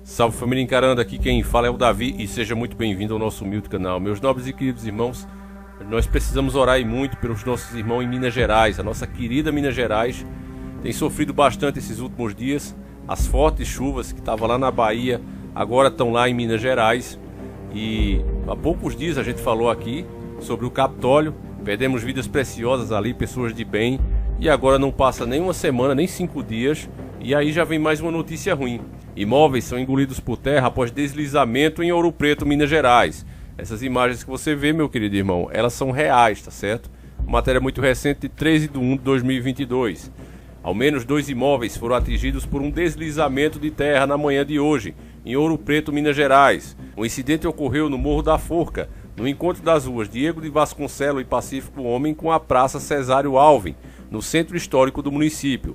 Salve família Encarando, aqui quem fala é o Davi e seja muito bem-vindo ao nosso humilde canal. Meus nobres e queridos irmãos, nós precisamos orar muito pelos nossos irmãos em Minas Gerais. A nossa querida Minas Gerais tem sofrido bastante esses últimos dias. As fortes chuvas que estavam lá na Bahia agora estão lá em Minas Gerais. E há poucos dias a gente falou aqui sobre o Capitólio. Perdemos vidas preciosas ali, pessoas de bem. E agora não passa nem uma semana, nem 5 dias. E aí já vem mais uma notícia ruim. Imóveis são engolidos por terra após deslizamento em Ouro Preto, Minas Gerais. Essas imagens que você vê, meu querido irmão, elas são reais, tá certo? Matéria muito recente de 13/1/2022. Ao menos 2 imóveis foram atingidos por um deslizamento de terra na manhã de hoje, em Ouro Preto, Minas Gerais. O incidente ocorreu no Morro da Forca, no encontro das ruas Diego de Vasconcelos e Pacífico Homem com a Praça Cesário Alvim, no centro histórico do município.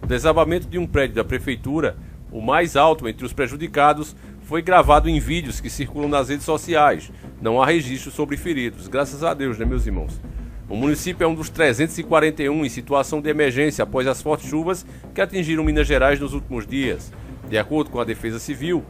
O desabamento de um prédio da prefeitura, o mais alto entre os prejudicados, foi gravado em vídeos que circulam nas redes sociais. Não há registro sobre feridos, graças a Deus, né, meus irmãos? O município é um dos 341 em situação de emergência após as fortes chuvas que atingiram Minas Gerais nos últimos dias. De acordo com a Defesa Civil,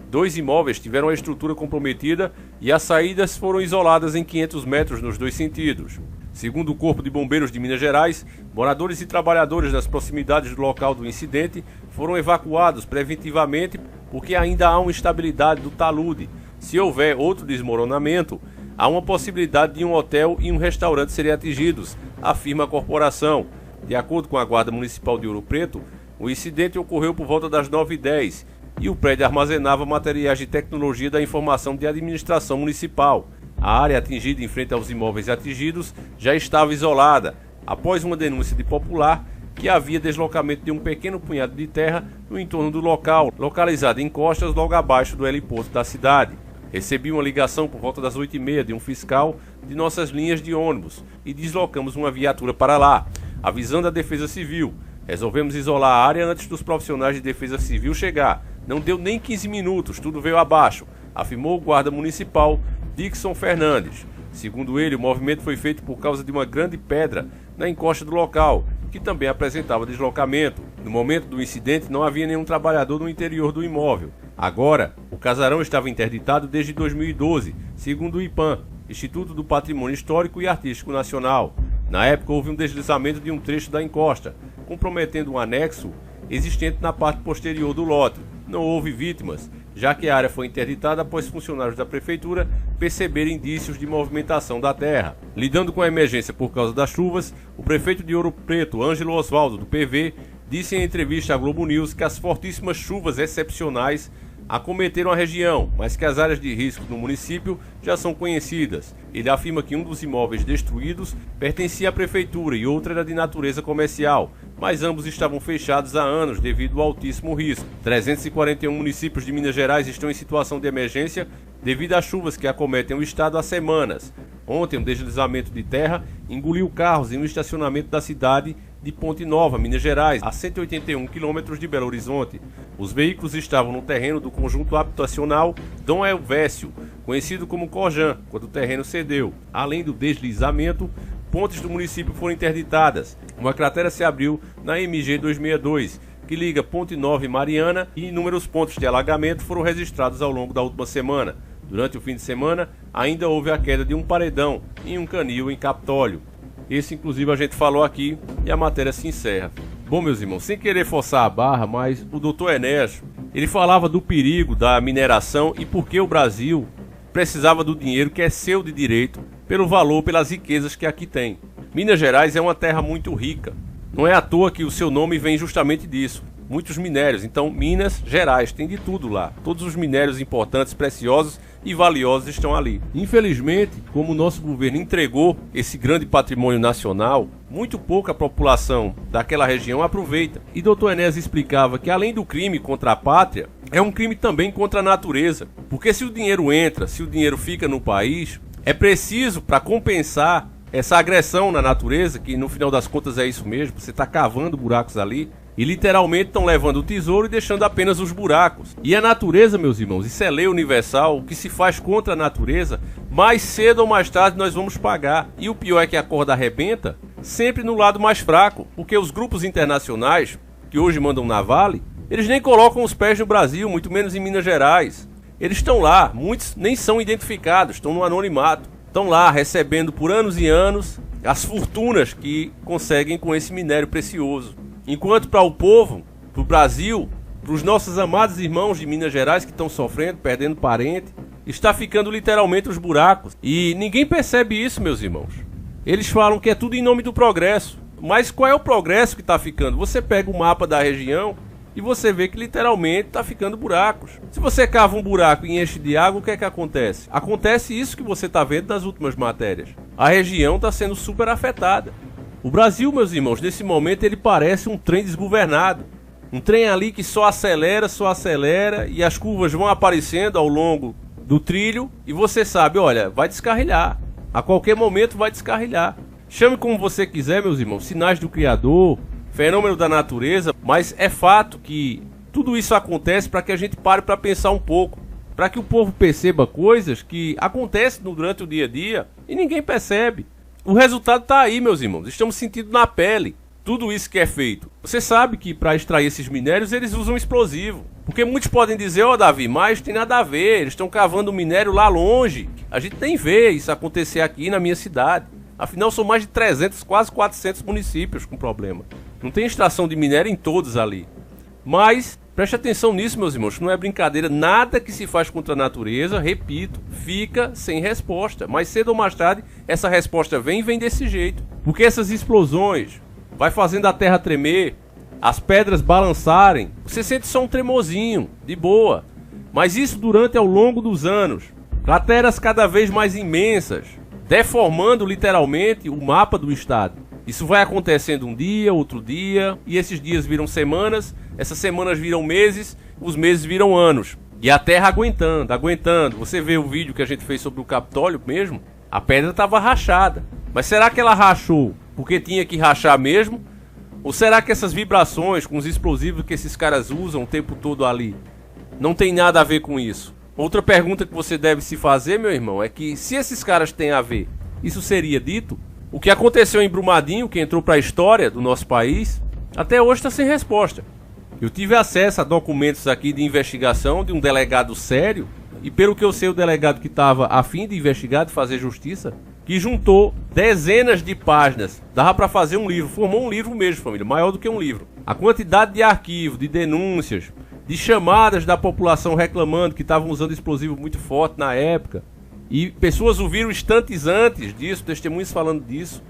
2 imóveis tiveram a estrutura comprometida e as saídas foram isoladas em 500 metros nos 2 sentidos. Segundo o Corpo de Bombeiros de Minas Gerais, moradores e trabalhadores nas proximidades do local do incidente foram evacuados preventivamente porque ainda há uma instabilidade do talude. Se houver outro desmoronamento, há uma possibilidade de um hotel e um restaurante serem atingidos, afirma a corporação. De acordo com a Guarda Municipal de Ouro Preto, o incidente ocorreu por volta das 9h10 e o prédio armazenava materiais de tecnologia da informação de administração municipal. A área atingida em frente aos imóveis atingidos já estava isolada, após uma denúncia de popular que havia deslocamento de um pequeno punhado de terra no entorno do local, localizado em costas logo abaixo do heliporto da cidade. Recebi uma ligação por volta das 8h30 de um fiscal de nossas linhas de ônibus e deslocamos uma viatura para lá, avisando a Defesa Civil. Resolvemos isolar a área antes dos profissionais de Defesa Civil chegar. Não deu nem 15 minutos, tudo veio abaixo, afirmou o guarda municipal Dixon Fernandes. Segundo ele, o movimento foi feito por causa de uma grande pedra na encosta do local, que também apresentava deslocamento. No momento do incidente, não havia nenhum trabalhador no interior do imóvel. Agora, o casarão estava interditado desde 2012, segundo o IPAM, Instituto do Patrimônio Histórico e Artístico Nacional. Na época, houve um deslizamento de um trecho da encosta, comprometendo um anexo existente na parte posterior do lote. Não houve vítimas, já que a área foi interditada após funcionários da prefeitura perceberem indícios de movimentação da terra. Lidando com a emergência por causa das chuvas, o prefeito de Ouro Preto, Ângelo Osvaldo, do PV, disse em entrevista à Globo News que as fortíssimas chuvas excepcionais acometeram a região, mas que as áreas de risco no município já são conhecidas. Ele afirma que um dos imóveis destruídos pertencia à prefeitura e outro era de natureza comercial, mas ambos estavam fechados há anos devido ao altíssimo risco. 341 municípios de Minas Gerais estão em situação de emergência devido às chuvas que acometem o estado há semanas. Ontem, um deslizamento de terra engoliu carros em um estacionamento da cidade de Ponte Nova, Minas Gerais, a 181 quilômetros de Belo Horizonte. Os veículos estavam no terreno do conjunto habitacional Dom Elvésio, conhecido como Cojan, quando o terreno cedeu. Além do deslizamento, pontes do município foram interditadas. Uma cratera se abriu na MG 262, que liga Ponte Nova e Mariana, e inúmeros pontos de alagamento foram registrados ao longo da última semana. Durante o fim de semana, ainda houve a queda de um paredão em um canil em Capitólio. Esse, inclusive, a gente falou aqui e a matéria se encerra. Bom, meus irmãos, sem querer forçar a barra, mas o Dr. Enéas, ele falava do perigo da mineração e por que o Brasil precisava do dinheiro que é seu de direito pelo valor, pelas riquezas que aqui tem. Minas Gerais é uma terra muito rica. Não é à toa que o seu nome vem justamente disso. Muitos minérios. Então, Minas Gerais tem de tudo lá. Todos os minérios importantes, preciosos e valiosos estão ali. Infelizmente, como o nosso governo entregou esse grande patrimônio nacional, muito pouca população daquela região aproveita. E Dr. Enéas explicava que além do crime contra a pátria, é um crime também contra a natureza. Porque se o dinheiro entra, se o dinheiro fica no país, é preciso, para compensar essa agressão na natureza, que no final das contas é isso mesmo, você está cavando buracos ali, e literalmente estão levando o tesouro e deixando apenas os buracos. E a natureza, meus irmãos, isso é lei universal. O que se faz contra a natureza, mais cedo ou mais tarde nós vamos pagar. E o pior é que a corda arrebenta sempre no lado mais fraco, porque os grupos internacionais que hoje mandam na Vale Eles nem colocam os pés no Brasil, muito menos em Minas Gerais. Eles estão lá, muitos nem são identificados, estão no anonimato. Estão lá recebendo por anos e anos as fortunas que conseguem com esse minério precioso. Enquanto para o povo, para o Brasil, para os nossos amados irmãos de Minas Gerais que estão sofrendo, perdendo parente, está ficando literalmente os buracos. E ninguém percebe isso, meus irmãos. Eles falam que é tudo em nome do progresso. Mas qual é o progresso que está ficando? Você pega o mapa da região e você vê que literalmente está ficando buracos. Se você cava um buraco e enche de água, o que é que acontece? Acontece isso que você está vendo nas últimas matérias. A região está sendo super afetada. O Brasil, meus irmãos, nesse momento ele parece um trem desgovernado. Um trem ali que só acelera e as curvas vão aparecendo ao longo do trilho e você sabe, olha, vai descarrilhar. A qualquer momento vai descarrilhar. Chame como você quiser, meus irmãos, sinais do Criador, fenômeno da natureza, mas é fato que tudo isso acontece para que a gente pare para pensar um pouco, para que o povo perceba coisas que acontecem durante o dia a dia e ninguém percebe. O resultado está aí, meus irmãos, estamos sentindo na pele tudo isso que é feito. Você sabe que para extrair esses minérios eles usam explosivo, porque muitos podem dizer, ó Davi, mas tem nada a ver, eles estão cavando minério lá longe, a gente nem vê isso acontecer aqui na minha cidade. Afinal são mais de 300, quase 400 municípios com problema. Não tem extração de minério em todos ali. Mas, preste atenção nisso, meus irmãos, não é brincadeira, nada que se faz contra a natureza, repito, fica sem resposta. Mais cedo ou mais tarde, essa resposta vem desse jeito. Porque essas explosões vai fazendo a terra tremer, as pedras balançarem, você sente só um tremorzinho, de boa. Mas isso durante ao longo dos anos. Crateras cada vez mais imensas, deformando literalmente o mapa do estado. Isso vai acontecendo um dia, outro dia, e esses dias viram semanas, essas semanas viram meses, os meses viram anos. E a terra aguentando. Você vê o vídeo que a gente fez sobre o Capitólio mesmo, a pedra estava rachada. Mas será que ela rachou porque tinha que rachar mesmo? Ou será que essas vibrações com os explosivos que esses caras usam o tempo todo ali não tem nada a ver com isso? Outra pergunta que você deve se fazer, meu irmão, é que se esses caras têm a ver, isso seria dito? O que aconteceu em Brumadinho, que entrou para a história do nosso país, até hoje está sem resposta. Eu tive acesso a documentos aqui de investigação de um delegado sério, e pelo que eu sei, o delegado que estava a fim de investigar, de fazer justiça, que juntou dezenas de páginas, dava para fazer um livro, formou um livro mesmo, família, maior do que um livro. A quantidade de arquivos, de denúncias, de chamadas da população reclamando que estavam usando explosivo muito forte na época. E pessoas ouviram instantes antes disso, testemunhas falando disso.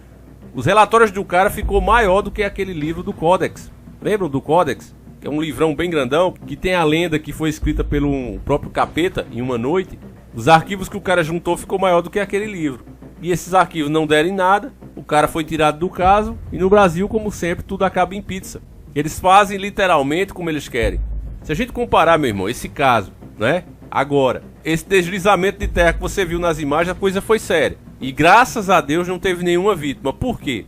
Os relatórios do cara ficou maior do que aquele livro do Codex. Lembram do Codex? Que é um livrão bem grandão, que tem a lenda que foi escrita pelo próprio Capeta em uma noite. Os arquivos que o cara juntou ficou maior do que aquele livro. E esses arquivos não deram em nada, o cara foi tirado do caso, e no Brasil, como sempre, tudo acaba em pizza. Eles fazem literalmente como eles querem. Se a gente comparar, meu irmão, esse caso, né? Agora, esse deslizamento de terra que você viu nas imagens, a coisa foi séria. E graças a Deus não teve nenhuma vítima. Por quê?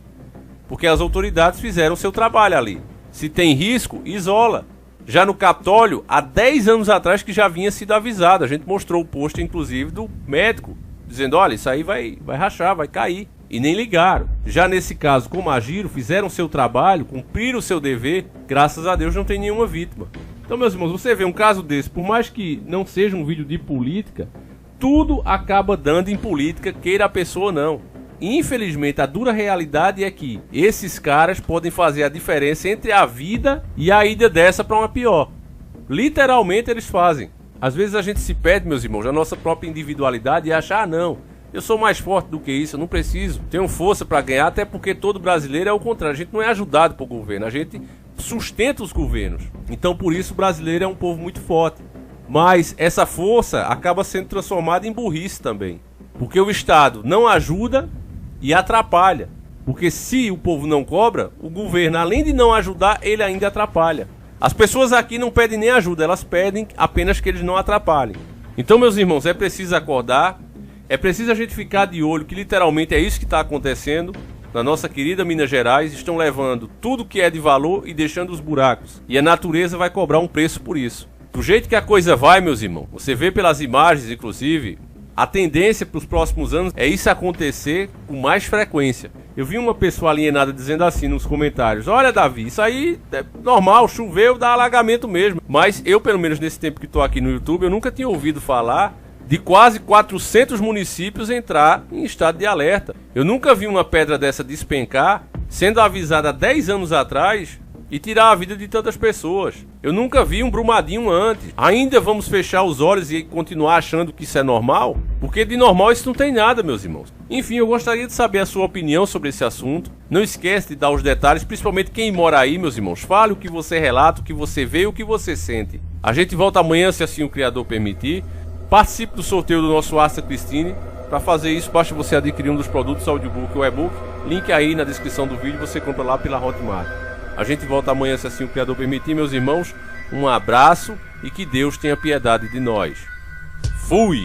Porque as autoridades fizeram seu trabalho ali. Se tem risco, isola. Já no Capitólio, há 10 anos atrás que já vinha sido avisado. A gente mostrou o post, inclusive, do médico, dizendo, olha, isso aí vai rachar, vai cair. E nem ligaram. Já nesse caso, como agiram, fizeram seu trabalho, cumpriram o seu dever, graças a Deus não tem nenhuma vítima. Então, meus irmãos, você vê um caso desse, por mais que não seja um vídeo de política, tudo acaba dando em política, queira a pessoa ou não. E, infelizmente, a dura realidade é que esses caras podem fazer a diferença entre a vida e a ida dessa para uma pior. Literalmente eles fazem. Às vezes a gente se perde, meus irmãos, a nossa própria individualidade e achar, não, eu sou mais forte do que isso, eu não preciso, tenho força para ganhar, até porque todo brasileiro é o contrário, a gente não é ajudado pelo governo, a gente sustenta os governos. Então por isso o brasileiro é um povo muito forte. Mas essa força acaba sendo transformada em burrice também. Porque o Estado não ajuda e atrapalha. Porque se o povo não cobra, o governo, além de não ajudar, ele ainda atrapalha. As pessoas aqui não pedem nem ajuda, elas pedem apenas que eles não atrapalhem. Então, meus irmãos, é preciso acordar, é preciso a gente ficar de olho, que literalmente é isso que está acontecendo. Na nossa querida Minas Gerais, estão levando tudo que é de valor e deixando os buracos. E a natureza vai cobrar um preço por isso. Do jeito que a coisa vai, meus irmãos, você vê pelas imagens, inclusive, A tendência para os próximos anos é isso acontecer com mais frequência. Eu vi uma pessoa alienada dizendo assim nos comentários: olha, Davi, isso aí é normal, choveu, dá alagamento mesmo. Mas eu, pelo menos nesse tempo que estou aqui no YouTube, eu nunca tinha ouvido falar de quase 400 municípios entrar em estado de alerta. Eu nunca vi uma pedra dessa despencar, sendo avisada há 10 anos atrás, e tirar a vida de tantas pessoas. Eu nunca vi um Brumadinho antes. Ainda vamos fechar os olhos e continuar achando que isso é normal? Porque de normal isso não tem nada, meus irmãos. Enfim, eu gostaria de saber a sua opinião sobre esse assunto. Não esquece de dar os detalhes, principalmente quem mora aí, meus irmãos. Fale o que você relata, o que você vê e o que você sente. A gente volta amanhã, se assim o Criador permitir. Participe do sorteio do nosso Astra Christine. Para fazer isso, basta você adquirir um dos produtos, audiobook ou e-book. Link aí na descrição do vídeo, você compra lá pela Hotmart. A gente volta amanhã, se assim o Criador permitir, meus irmãos. Um abraço e que Deus tenha piedade de nós. Fui!